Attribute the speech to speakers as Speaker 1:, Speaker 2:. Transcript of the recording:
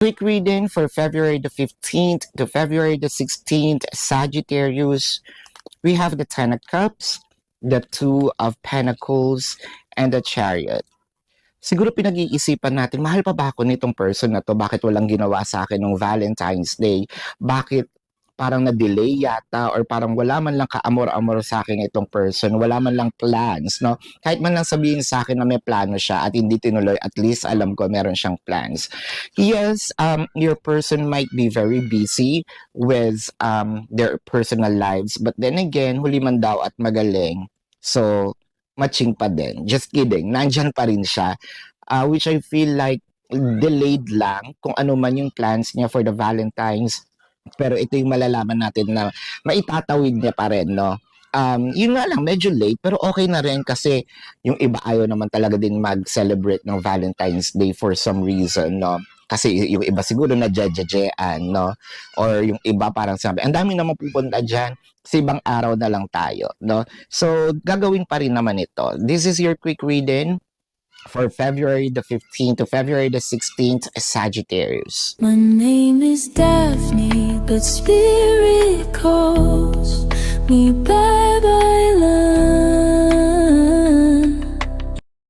Speaker 1: Quick reading for February the 15th to February the 16th, Sagittarius. We have the Ten of Cups, the Two of Pentacles, and the Chariot. Siguro pinag-iisipan natin, mahal pa ba ako nitong person na to? Bakit walang ginawa sa akin ng Valentine's Day? Bakit parang na-delay yata or parang wala man lang kaamor-amor sa akin itong person, wala man lang plans, no? Kahit man lang sabihin sa akin na may plano siya at hindi tinuloy, at least alam ko meron siyang plans. Yes, your person might be very busy with their personal lives, but then again, huli man daw at magaling. So, matching pa din. Just kidding. Nandyan pa rin siya. Which I feel like delayed lang kung ano man yung plans niya for the Valentine's. Pero ito yung malalaman natin na maitatawid niya pa rin, no? Yun nga lang, medyo late, pero okay na rin kasi yung iba ayaw naman talaga din mag-celebrate ng Valentine's Day for some reason, no? Kasi yung iba siguro na jajajean, no? Or yung iba parang sabi, ang dami naman pupunta dyan, kasi ibang araw na lang tayo, no? So, gagawin pa rin naman ito. This is your quick reading for February the 15th to February the 16th, Sagittarius.
Speaker 2: My name is Daphne, but spirit calls me back.